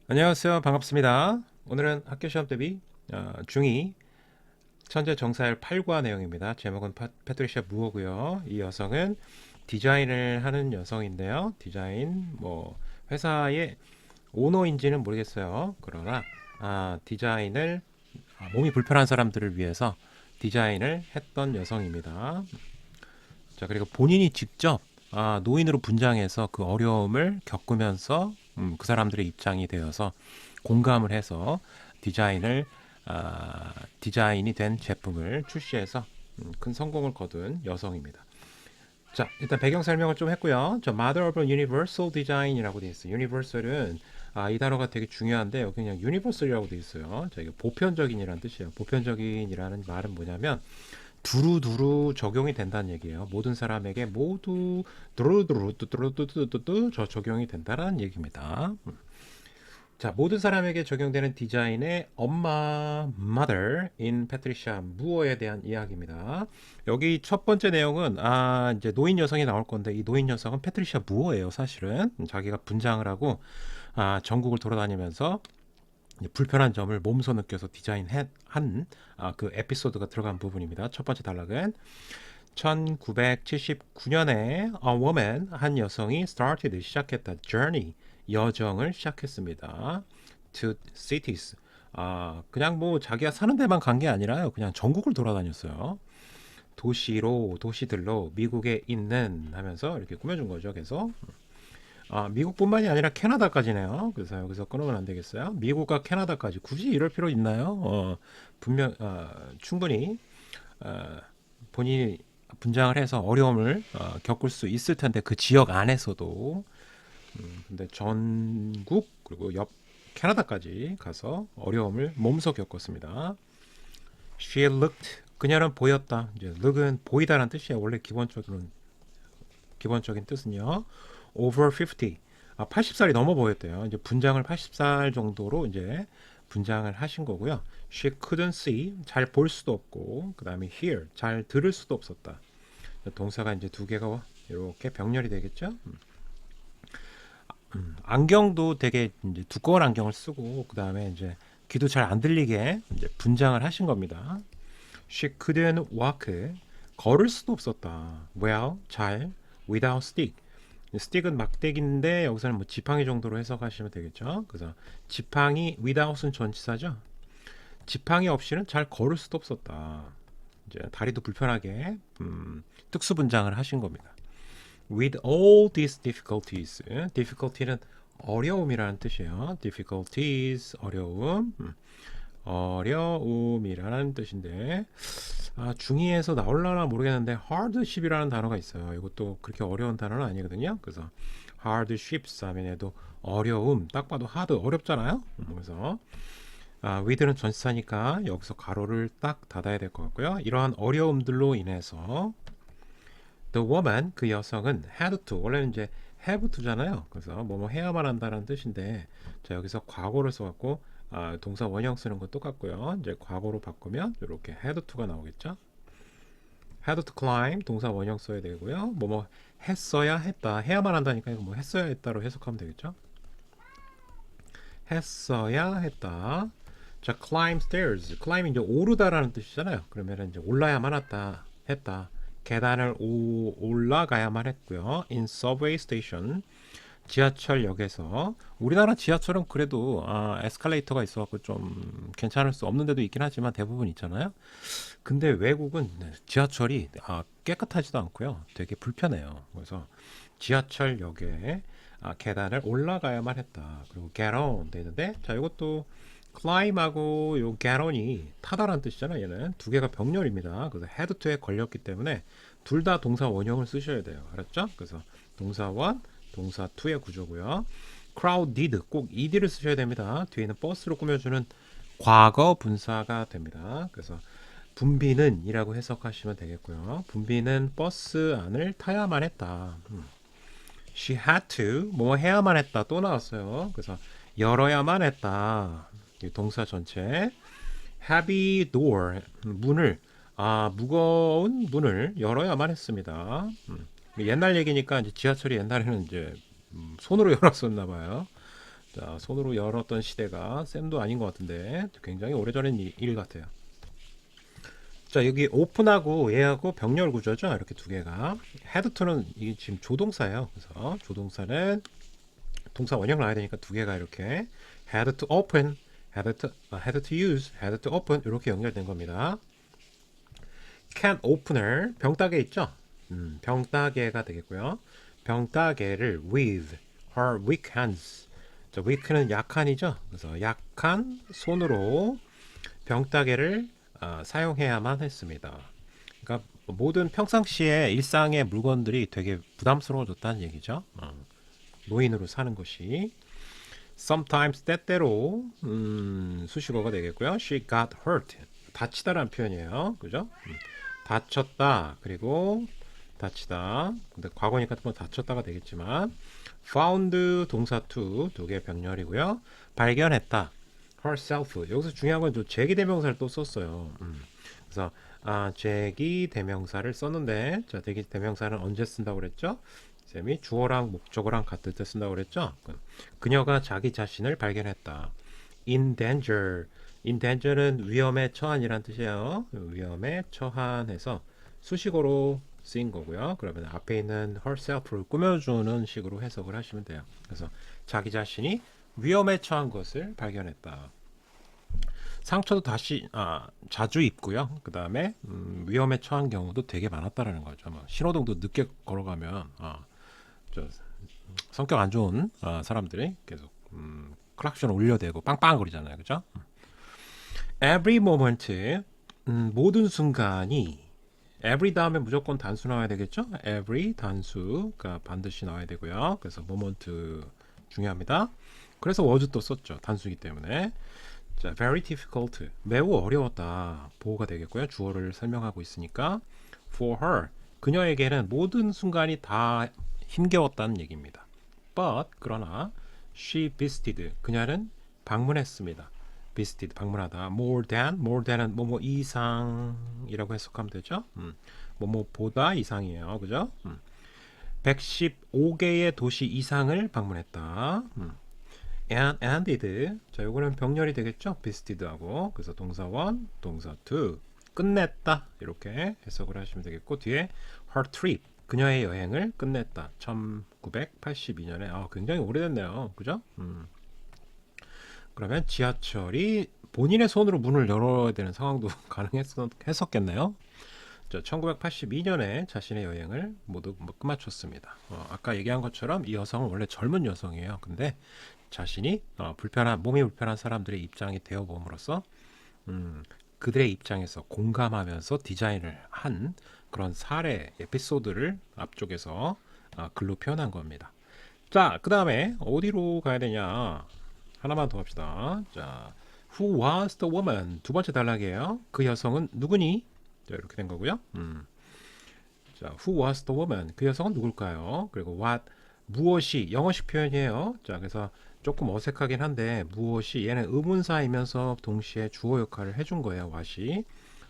안녕하세요. 반갑습니다. 오늘은 학교 시험 대비 중2 천재 정사열 8과 내용입니다. 제목은 패트리샤 무어고요. 이 여성은 디자인을 하는 여성인데요. 디자인 회사의 오너인지는 모르겠어요. 그러나 디자인을 몸이 불편한 사람들을 위해서 디자인을 했던 여성입니다. 자, 그리고 본인이 직접 노인으로 분장해서 그 어려움을 겪으면서 그 사람들의 입장이 되어서 공감을 해서 디자인을 디자인이 된 제품을 출시해서 큰 성공을 거둔 여성입니다. 자, 일단 배경 설명을 좀 했고요. 저 Mother of Universal Design이라고 되어 있어요. Universal은 이 단어가 되게 중요한데 여기 그냥 Universal이라고 되어 있어요. 자, 이게 보편적인이라는 뜻이에요. 보편적인이라는 말은 뭐냐면 두루두루 적용이 된다는 얘기예요. 모든 사람에게 모두 두루두루 저 적용이 된다는 얘기입니다. 자, 모든 사람에게 적용되는 디자인의 엄마, mother in Patricia 무어에 대한 이야기입니다. 여기 첫 번째 내용은 이제 노인 여성이 나올 건데 이 노인 여성은 패트리샤 무어예요, 사실은. 자기가 분장을 하고 전국을 돌아다니면서 불편한 점을 몸소 느껴서 디자인한 그 에피소드가 들어간 부분입니다. 첫 번째 단락은 1979년에 A woman, 한 여성이 started, 시작했다. journey, 여정을 시작했습니다. to cities, 그냥 뭐 자기가 사는 데만 간 게 아니라요. 그냥 전국을 돌아다녔어요. 도시들로 미국에 있는 하면서 이렇게 꾸며준 거죠. 계속. 미국뿐만이 아니라 캐나다까지네요. 그래서 여기서 끊으면 안 되겠어요. 미국과 캐나다까지 굳이 이럴 필요 있나요? 충분히 본인이 분장을 해서 어려움을 겪을 수 있을 텐데 그 지역 안에서도 근데 전국 그리고 옆 캐나다까지 가서 어려움을 몸소 겪었습니다. She looked, 그녀는 보였다. 이제 look은 보이다라는 뜻이에요. 원래 기본적인 뜻은요. over 50. 80살이 넘어 보였대요. 이제 분장을 80살 정도로 이제 분장을 하신 거고요. She couldn't see, 잘 볼 수도 없고, 그 다음에 hear, 잘 들을 수도 없었다. 동사가 이제 두 개가 이렇게 병렬이 되겠죠. 안경도 되게 이제 두꺼운 안경을 쓰고, 그 다음에 이제 귀도 잘 안 들리게 이제 분장을 하신 겁니다. She couldn't walk, 걸을 수도 없었다. Well, 잘, without stick. 스틱은 막대기인데 여기서는 뭐 지팡이 정도로 해석하시면 되겠죠. 그래서 지팡이 without은 전치사죠. 지팡이 없이는 잘 걸을 수도 없었다. 이제 다리도 불편하게 특수 분장을 하신 겁니다. With all these difficulties, difficulty는 어려움이라는 뜻이에요. difficulties, 어려움, 어려움이라는 뜻인데 중2에서 나올라나 모르겠는데 hardship이라는 단어가 있어요. 이것도 그렇게 어려운 단어는 아니거든요. 그래서 hardships 하면 얘도 어려움, 딱 봐도 hard 어렵잖아요. 그래서 with는 전치사니까 여기서 가로를 딱 닫아야 될 것 같고요. 이러한 어려움들로 인해서 the woman, 그 여성은 had to, 원래는 이제 have to잖아요. 그래서 뭐뭐 해야만 한다는 뜻인데 자, 여기서 과거를 써갖고 동사 원형 쓰는 거 똑같고요. 이제 과거로 바꾸면 이렇게 had to가 나오겠죠. had to climb, 동사 원형 써야 되고요. 뭐뭐 했어야 했다, 해야만 한다니까 이거 뭐 했어야 했다로 해석하면 되겠죠. 했어야 했다. 자, climb stairs, climb 이제 오르다라는 뜻이잖아요. 그러면 이제 올라야만 했다. 계단을 올라가야만 했고요. in subway station, 지하철역에서. 우리나라 지하철은 그래도 에스컬레이터가 있어갖고 좀 괜찮을 수 없는 데도 있긴 하지만 대부분 있잖아요. 근데 외국은 지하철이 깨끗하지도 않고요. 되게 불편해요. 그래서 지하철역에 계단을 올라가야만 했다. 그리고 get on 돼 있는데 자, 이것도 climb하고 요 get on이 타다라는 뜻이잖아요. 얘는 두 개가 병렬입니다. 그래서 had to에 걸렸기 때문에 둘 다 동사 원형을 쓰셔야 돼요. 알았죠? 그래서 동사 원, 동사 to의 구조고요. crowded, 꼭 ed를 쓰셔야 됩니다. 뒤에는 버스로 꾸며주는 과거 분사가 됩니다. 그래서 분비는 이라고 해석하시면 되겠고요. 분비는 버스 안을 타야만 했다. She had to, 뭐 해야만 했다. 또 나왔어요. 그래서 열어야만 했다. 이 동사 전체. Heavy door, 문을 무거운 문을 열어야만 했습니다. 옛날 얘기니까 이제 지하철이 옛날에는 이제 손으로 열었었나 봐요. 자, 손으로 열었던 시대가 쌤도 아닌 것 같은데 굉장히 오래전의 일 같아요. 자, 여기 오픈하고 얘하고 병렬 구조죠. 이렇게 두 개가. 헤드 투는 이게 지금 조동사예요. 그래서 조동사는 동사 원형 나와야 되니까 두 개가 이렇게 had to open, had to use, had to open 이렇게 연결된 겁니다. can opener 병따개 있죠? 병따개가 되겠고요. 병따개를 with her weak hands. 자, weak는 약한이죠. 그래서 약한 손으로 병따개를 사용해야만 했습니다. 그러니까 모든 평상시에 일상의 물건들이 되게 부담스러워졌다는 얘기죠. 노인으로 사는 것이. Sometimes 때때로 수식어가 되겠고요. She got hurt. 다치다라는 표현이에요. 그죠? 다쳤다. 그리고 다치다. 근데 과거니까 또 다쳤다가 되겠지만 found 동사 to 두 개 병렬이고요. 발견했다. herself. 여기서 중요한 건 제기대명사를 또 썼어요. 그래서 제기대명사를 썼는데 자, 제기대명사는 언제 쓴다고 그랬죠? 쌤이 주어랑 목적어랑 같을 때 쓴다고 그랬죠? 그녀가 자기 자신을 발견했다. in danger. in danger는 위험에 처한이란 뜻이에요. 위험에 처한해서 수식어로 쓰인 거고요. 그러면 앞에 있는 herself를 꾸며주는 식으로 해석을 하시면 돼요. 그래서 자기 자신이 위험에 처한 것을 발견했다. 상처도 다시 자주 입고요. 그 다음에 위험에 처한 경우도 되게 많았다라는 거죠. 뭐 신호등도 늦게 걸어가면 성격 안 좋은 사람들이 계속 클락션을 울려대고 빵빵거리잖아요, 그죠? Every moment 모든 순간이 every 다음에 무조건 단수 나와야 되겠죠? every 단수가 반드시 나와야 되고요. 그래서 moment 중요합니다. 그래서 was 또 썼죠. 단수이기 때문에. 자, very difficult. 매우 어려웠다. 보호가 되겠고요. 주어를 설명하고 있으니까 for her. 그녀에게는 모든 순간이 다 힘겨웠다는 얘기입니다. But 그러나 she visited. 그녀는 방문했습니다. visited 방문하다. more than은 뭐뭐 이상이라고 해석하면 되죠. 뭐뭐보다 이상이에요. 그죠? 115개의 도시 이상을 방문했다. and did. 자, 요거는 병렬이 되겠죠? visited하고. 그래서 동사 one, 동사 two. 끝냈다. 이렇게 해석을 하시면 되겠고 뒤에 her trip. 그녀의 여행을 끝냈다. 1982년에. 굉장히 오래됐네요. 그죠? 그러면 지하철이 본인의 손으로 문을 열어야 되는 상황도 가능했었겠네요. 1982년에 자신의 여행을 모두 끝마쳤습니다. 아까 얘기한 것처럼 이 여성은 원래 젊은 여성이에요. 근데 자신이 몸이 불편한 사람들의 입장이 되어봄으로써 그들의 입장에서 공감하면서 디자인을 한 그런 사례 에피소드를 앞쪽에서 글로 표현한 겁니다. 자, 그 다음에 어디로 가야 되냐? 하나만 더 합시다. 자, who was the woman? 두 번째 단락이에요. 그 여성은 누구니? 자, 이렇게 된 거고요. 자, who was the woman? 그 여성은 누굴까요? 그리고 what 무엇이 영어식 표현이에요. 자, 그래서 조금 어색하긴 한데 무엇이 얘는 의문사이면서 동시에 주어 역할을 해준 거예요. what이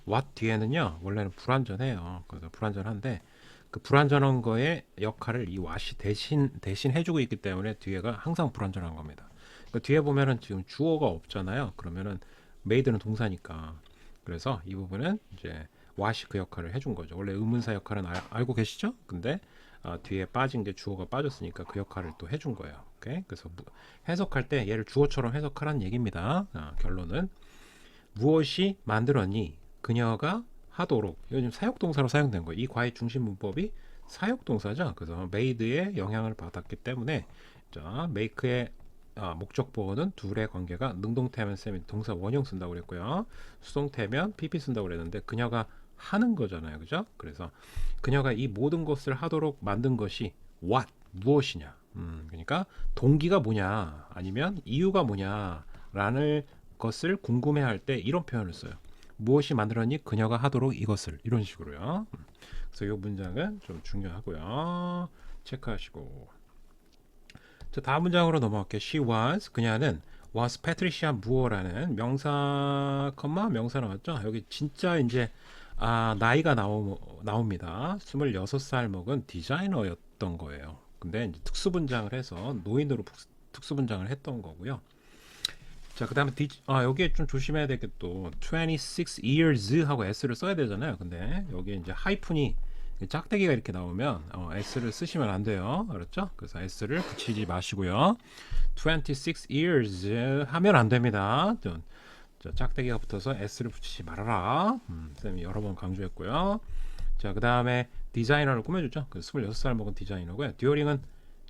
what 뒤에는요 원래는 불완전해요. 그래서 불완전한데 그 불완전한 거의 역할을 이 what이 대신 해주고 있기 때문에 뒤에가 항상 불완전한 겁니다. 그 뒤에 보면은 지금 주어가 없잖아요. 그러면은 made는 동사니까 그래서 이 부분은 이제 what이 그 역할을 해준 거죠. 원래 의문사 역할은 알고 계시죠? 근데 뒤에 빠진 게 주어가 빠졌으니까 그 역할을 또 해준 거예요. 오케이? 그래서 해석할 때 얘를 주어처럼 해석하라는 얘기입니다. 결론은 무엇이 만들었니? 그녀가 하도록. 요즘 사역동사로 사용된 거예요. 이 과의 중심 문법이 사역동사죠. 그래서 made의 영향을 받았기 때문에 자, make의 목적보어는 둘의 관계가 능동태면 쌤이 동사 원형 쓴다고 그랬고요. 수동태면 pp 쓴다고 그랬는데 그녀가 하는 거잖아요. 그죠? 그래서 그녀가 이 모든 것을 하도록 만든 것이 what 무엇이냐. 그러니까 동기가 뭐냐 아니면 이유가 뭐냐라는 것을 궁금해할 때 이런 표현을 써요. 무엇이 만들었니? 그녀가 하도록 이것을 이런 식으로요. 그래서 이 문장은 좀 중요하고요. 체크하시고. 자, 다음 문장으로 넘어갈게요. She was 그녀는 was Patricia Moore라는 명사 명사 나왔죠? 여기 진짜 이제 나이가 나옵니다. 26살 먹은 디자이너였던 거예요. 근데 이제 특수분장을 해서 노인으로 특수 분장을 했던 거고요. 자, 그다음에 여기에 좀 조심해야 될 게 또 26 years 하고 s를 써야 되잖아요. 근데 여기에 이제 하이픈이 짝대기가 이렇게 나오면 s를 쓰시면 안 돼요. 알았죠? 그래서 s를 붙이지 마시고요. 26 years 하면 안 됩니다. 자, 짝대기가 붙어서 s를 붙이지 말아라. 쌤이 여러 번 강조했고요. 자, 그다음에 디자이너를 꾸며주죠. 그 26살 먹은 디자이너고요. 듀어링은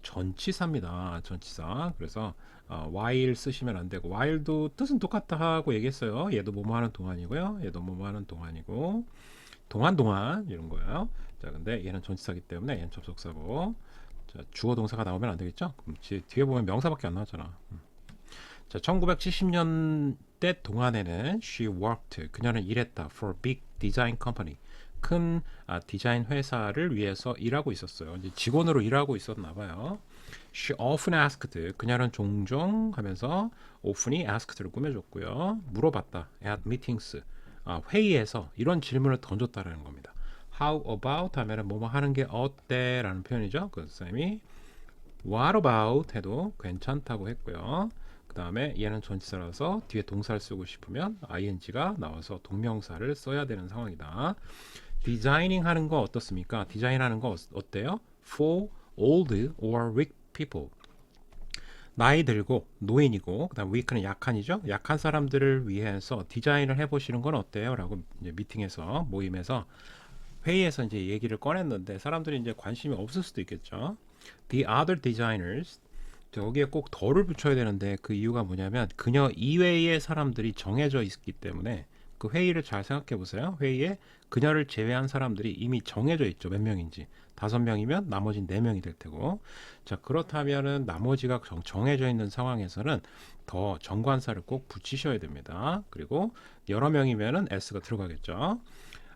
전치사입니다. 전치사. 그래서 while 쓰시면 안 되고 while도 뜻은 똑같다 하고 얘기했어요. 얘도 뭐뭐 하는 동안이고요. 얘도 뭐뭐 하는 동안이고 동안 이런 거예요. 자, 근데 얘는 전치사기 때문에 얘는 접속사고. 자, 주어 동사가 나오면 안 되겠죠? 그럼 뒤에 보면 명사밖에 안 나왔잖아. 자, 1970년대 동안에는 she worked 그녀는 일했다 for big design company 큰 디자인 회사를 위해서 일하고 있었어요. 이제 직원으로 일하고 있었나 봐요. She often asked 그녀는 종종 하면서 often이 asked를 꾸며줬고요. 물어봤다 at meetings 회의에서 이런 질문을 던졌다라는 겁니다. How about 하면은 뭐뭐 하는 게 어때? 라는 표현이죠. 그 쌤이 what about 해도 괜찮다고 했고요. 그 다음에 얘는 전치사라서 뒤에 동사를 쓰고 싶으면 ing가 나와서 동명사를 써야 되는 상황이다. 디자이닝 하는 거 어떻습니까? 디자인하는 거 어때요? For old or weak people. 나이 들고 노인이고 그다음 weak는 약한이죠. 약한 사람들을 위해서 디자인을 해보시는 건 어때요? 라고 이제 미팅에서 모임에서 회의에서 이제 얘기를 꺼냈는데 사람들이 이제 관심이 없을 수도 있겠죠. The other designers 여기에 꼭 더를 붙여야 되는데 그 이유가 뭐냐면 그녀 이외의 사람들이 정해져 있기 때문에 그 회의를 잘 생각해 보세요. 회의에 그녀를 제외한 사람들이 이미 정해져 있죠. 몇 명인지. 5명이면 나머지는 4명이 될 테고. 자, 그렇다면은 나머지가 정해져 있는 상황에서는 더 정관사를 꼭 붙이셔야 됩니다. 그리고 여러 명이면은 s가 들어가겠죠.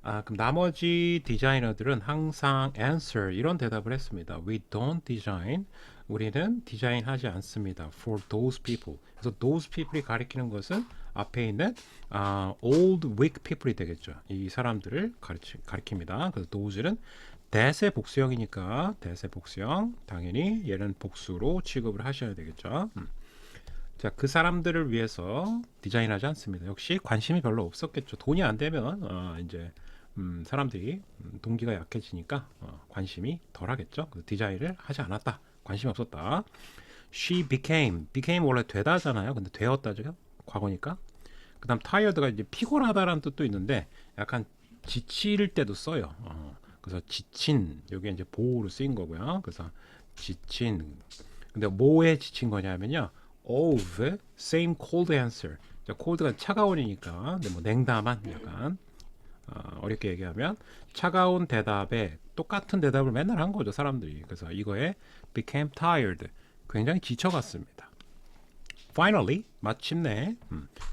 그럼 나머지 디자이너들은 항상 answer 이런 대답을 했습니다. We don't design. 우리는 디자인하지 않습니다. For those people. 그래서 those people이 가리키는 것은 앞에 있는 old weak people이 되겠죠. 이 사람들을 가리킵니다. 그래서 those는 대세 복수형이니까 대세 복수형 당연히 얘는 복수로 취급을 하셔야 되겠죠. 자, 그 사람들을 위해서 디자인하지 않습니다. 역시 관심이 별로 없었겠죠. 돈이 안 되면 이제 사람들이 동기가 약해지니까 관심이 덜하겠죠. 그래서 디자인을 하지 않았다. 관심이 없었다. She became 원래 되다잖아요. 근데 되었다죠. 과거니까. 그다음 tired가 이제 피곤하다라는 뜻도 있는데 약간 지칠 때도 써요. 그래서 지친 여기 이제 보호로 쓰인 거고요. 그래서 지친. 근데 뭐에 지친 거냐면요. of same cold answer. 자, cold가 차가운이니까 근데 뭐 냉담한 약간 어렵게 얘기하면 차가운 대답에 똑같은 대답을 맨날 한 거죠 사람들이. 그래서 이거에 became tired 굉장히 지쳐갔습니다. Finally 마침내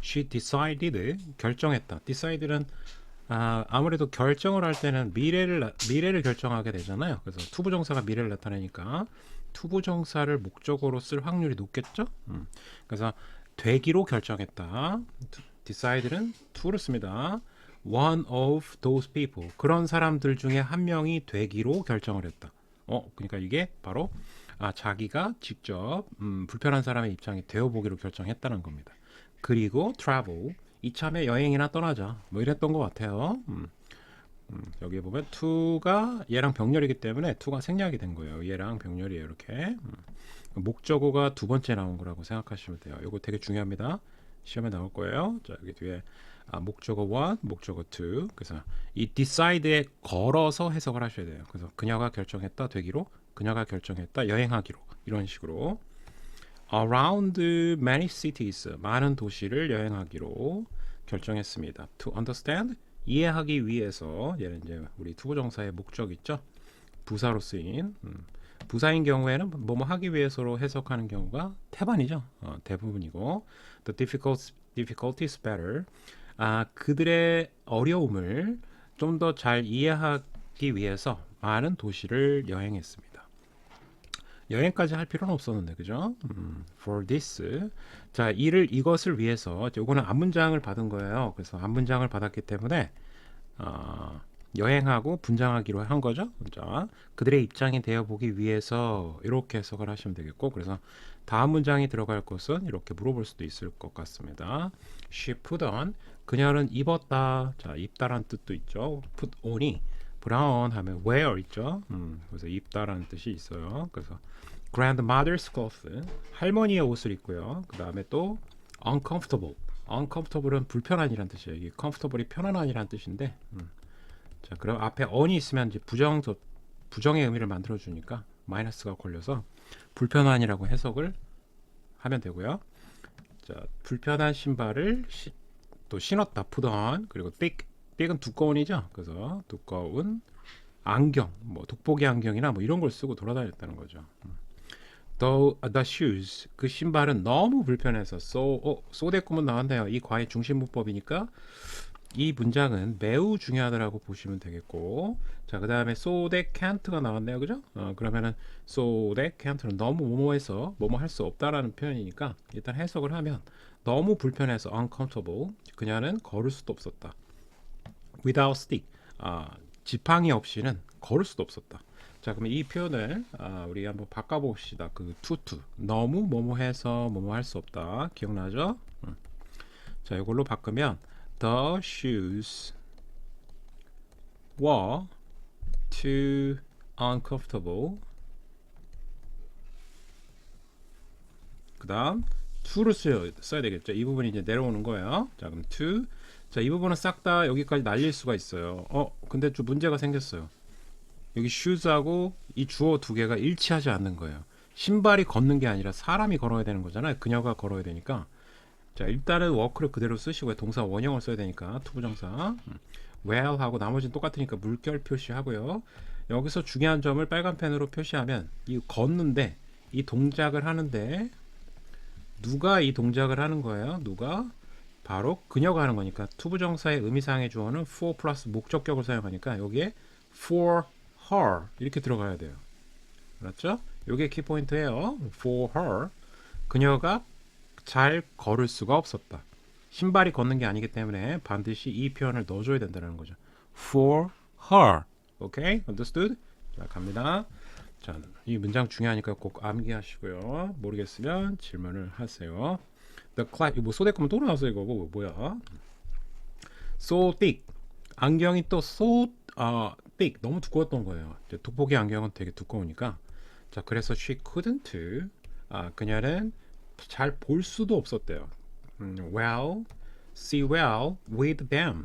she decided 결정했다. decided는 아무래도 결정을 할 때는 미래를 결정하게 되잖아요. 그래서 투부정사가 미래를 나타내니까 투부정사를 목적어로 쓸 확률이 높겠죠. 그래서 되기로 결정했다. decided는 to를 씁니다. One of those people 그런 사람들 중에 한 명이 되기로 결정을 했다. 그러니까 이게 바로 자기가 직접 불편한 사람의 입장이 되어보기로 결정했다는 겁니다. 그리고 travel 이참에 여행이나 떠나자 뭐 이랬던 것 같아요. 여기에 보면 to가 얘랑 병렬이기 때문에 to가 생략이 된 거예요. 얘랑 병렬이에요. 이렇게 목적어가 두 번째 나온 거라고 생각하시면 돼요. 이거 되게 중요합니다. 시험에 나올 거예요. 자, 여기 뒤에 목적어 1, 목적어 2. 그래서 이 decide에 걸어서 해석을 하셔야 돼요. 그래서 그녀가 결정했다 되기로, 그녀가 결정했다 여행하기로 이런 식으로 around many cities 많은 도시를 여행하기로 결정했습니다. To understand 이해하기 위해서 얘는 이제 우리 투부정사의 목적 있죠. 부사로 쓰인 부사인 경우에는 뭐뭐 하기 위해서로 해석하는 경우가 태반이죠. 대부분이고 the difficulty is better. 그들의 어려움을 좀 더 잘 이해하기 위해서 많은 도시를 여행했습니다. 여행까지 할 필요는 없었는데 그죠? For this 자 이것을 위해서 요거는 앞문장을 받은 거예요. 그래서 앞문장을 받았기 때문에 여행하고 분장하기로 한 거죠. 자, 그들의 입장이 되어 보기 위해서 이렇게 해석을 하시면 되겠고, 그래서 다음 문장이 들어갈 것은 이렇게 물어볼 수도 있을 것 같습니다. She put on, 그녀는 입었다. 자, 입다란 뜻도 있죠. put on이 brown 하면 wear 있죠. 그래서 입다라는 뜻이 있어요. 그래서 grandmother's clothes, 할머니의 옷을 입고요. 그 다음에 또 uncomfortable, uncomfortable은 불편한이란 뜻이에요. 이게 comfortable이 편안한이란 뜻인데, 자, 그럼 앞에 on이 있으면 이제 부정의 의미를 만들어 주니까 마이너스가 걸려서 불편한이라고 해석을 하면 되고요. 자, 불편한 신발을 또 신었다. put on. 그리고 thick은 두꺼운이죠. 그래서 두꺼운 안경, 뭐 돋보기 안경이나 뭐 이런 걸 쓰고 돌아다녔다는 거죠. The shoes, 그 신발은 너무 불편해서 so 대꾸문 나왔네요. 이 과의 중심 문법이니까 이 문장은 매우 중요하다라고 보시면 되겠고, 자, 그 다음에 so that can't가 나왔네요. 그죠? 그러면은 so that can't는 너무 뭐뭐해서 뭐뭐 할 수 없다라는 표현이니까 일단 해석을 하면 너무 불편해서 uncomfortable, 그녀는 걸을 수도 없었다. without stick, 지팡이 없이는 걸을 수도 없었다. 자, 그러면 이 표현을 우리 한번 바꿔봅시다. 그 to 너무 뭐뭐해서 뭐뭐 할 수 없다. 기억나죠? 자, 이걸로 바꾸면 The shoes were too uncomfortable. 그 다음 to를 써야 되겠죠. 이 부분이 이제 내려오는 거예요. 자, 그럼 to. 자, 이 부분은 싹 다 여기까지 날릴 수가 있어요. 근데 좀 문제가 생겼어요. 여기 shoes하고 이 주어 두 개가 일치하지 않는 거예요. 신발이 걷는 게 아니라 사람이 걸어야 되는 거잖아요. 그녀가 걸어야 되니까. 자, 일단은 워크를 그대로 쓰시고요. 동사 원형을 써야 되니까 투부정사. well 하고 나머지는 똑같으니까 물결 표시하고요. 여기서 중요한 점을 빨간 펜으로 표시하면 이 걷는데 이 동작을 하는데 누가 이 동작을 하는 거예요? 누가? 바로 그녀가 하는 거니까 투부정사의 의미상의 주어는 for 플러스 목적격을 사용하니까 여기에 for her 이렇게 들어가야 돼요. 알았죠? 이게 키포인트예요. for her, 그녀가 잘 걸을 수가 없었다. 신발이 걷는 게 아니기 때문에 반드시 이 표현을 넣어줘야 된다는 거죠. For her. 오케이? Understood? 자, 갑니다. 자, 이 문장 중요하니까 꼭 암기하시고요. 모르겠으면 질문을 하세요. The class, 뭐 소대꾸면 또 나왔어 이거. 뭐야? So thick. 안경이 또 so thick. 너무 두꺼웠던 거예요. 돋보기 안경은 되게 두꺼우니까. 자, 그래서 she couldn't. 그녀는 잘 볼 수도 없었대요. Well, see well with them.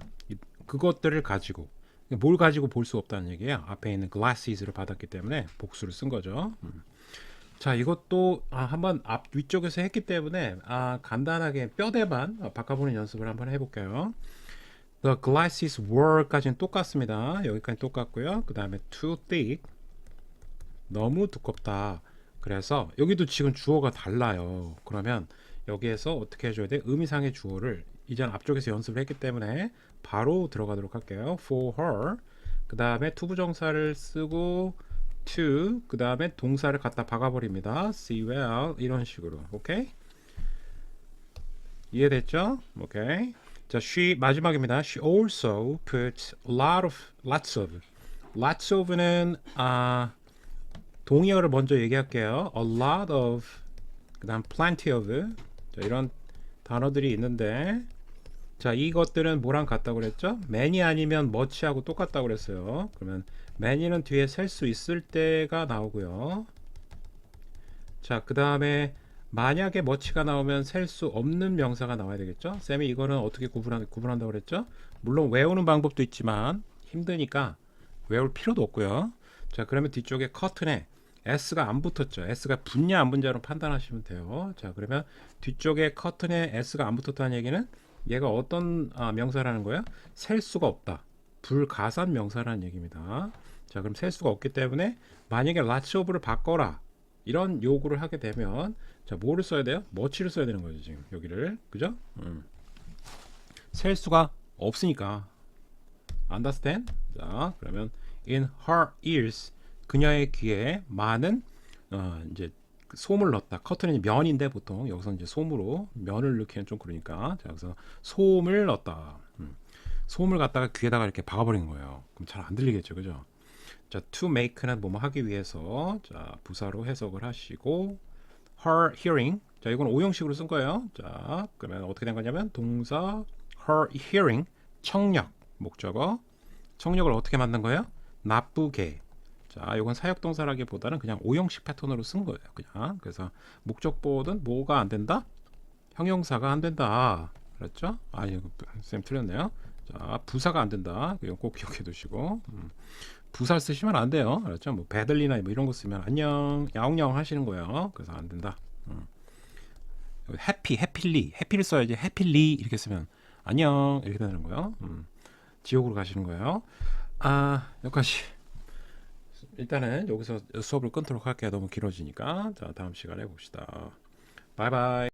그것들을 가지고 뭘 가지고 볼 수 없다는 얘기예요. 앞에 있는 glasses를 받았기 때문에 복수를 쓴 거죠. 자, 이것도 한번 앞 위쪽에서 했기 때문에 간단하게 뼈대만 바꿔보는 연습을 한번 해볼게요. The glasses were까지는 똑같습니다. 여기까지 똑같고요. 그 다음에 too thick, 너무 두껍다. 그래서 여기도 지금 주어가 달라요. 그러면 여기에서 어떻게 해줘야 돼? 의미상의 주어를 이전 앞쪽에서 연습을 했기 때문에 바로 들어가도록 할게요. For her. 그 다음에 투부정사를 쓰고 to. 그 다음에 동사를 갖다 박아버립니다. See well. 이런 식으로. 오케이? 이해됐죠? 오케이. 자, she 마지막입니다. She also put lots of는 동의어를 먼저 얘기할게요. A lot of, 그 다음 plenty of. 자, 이런 단어들이 있는데, 자, 이것들은 뭐랑 같다고 그랬죠? many 아니면 much하고 똑같다고 그랬어요. 그러면 many는 뒤에 셀 수 있을 때가 나오고요. 자, 그 다음에 만약에 much가 나오면 셀 수 없는 명사가 나와야 되겠죠? 쌤이 이거는 어떻게 구분한다고 그랬죠? 물론 외우는 방법도 있지만 힘드니까 외울 필요도 없고요. 자, 그러면 뒤쪽에 커튼에 S가 안 붙었죠. S가 붙냐 안 붙냐로 판단하시면 돼요. 자, 그러면 뒤쪽에 커튼에 S가 안 붙었다는 얘기는 얘가 어떤 명사라는 거야? 셀 수가 없다. 불가산 명사라는 얘기입니다. 자, 그럼 셀 수가 없기 때문에 만약에 lots of를 바꿔라 이런 요구를 하게 되면 자, 뭐를 써야 돼요? much를 써야 되는 거죠. 지금 여기를. 그죠? 셀 수가 없으니까. Understand? 자, 그러면 in her ears, 그녀의 귀에 많은 이제 솜을 넣었다. 커튼이 면인데 보통 여기서 이제 솜으로 면을 넣기는 좀 그러니까 자, 그래서 솜을 넣었다. 소음을 갖다가 귀에다가 이렇게 박아버리는 거예요. 그럼 잘 안 들리겠죠, 그죠? 자, to make는 뭐뭐 하기 위해서 자 부사로 해석을 하시고 her hearing 자 이건 오형식으로 쓴 거예요. 자 그러면 어떻게 된 거냐면 동사 her hearing 청력 목적어 청력을 어떻게 만든 거예요? 나쁘게 자 이건 사역동사라기보다는 그냥 오형식 패턴으로 쓴 거예요. 그냥 그래서 목적보호든 뭐가 안 된다? 형용사가 안 된다. 그렇죠? 아 이거 쌤 틀렸네요. 자 부사가 안 된다. 이거 꼭 기억해 두시고 부사를 쓰시면 안 돼요. 그렇죠? 뭐 배들리나 뭐 이런 거 쓰면 안녕 야옹야옹 하시는 거예요. 그래서 안 된다. 해피 해필리 해피를 써야지 해필리 이렇게 쓰면 안녕 이렇게 되는 거예요. 지옥으로 가시는 거예요. 아 여기까지 일단은 여기서 수업을 끊도록 할게요. 너무 길어지니까 자 다음 시간에 봅시다. 바이바이.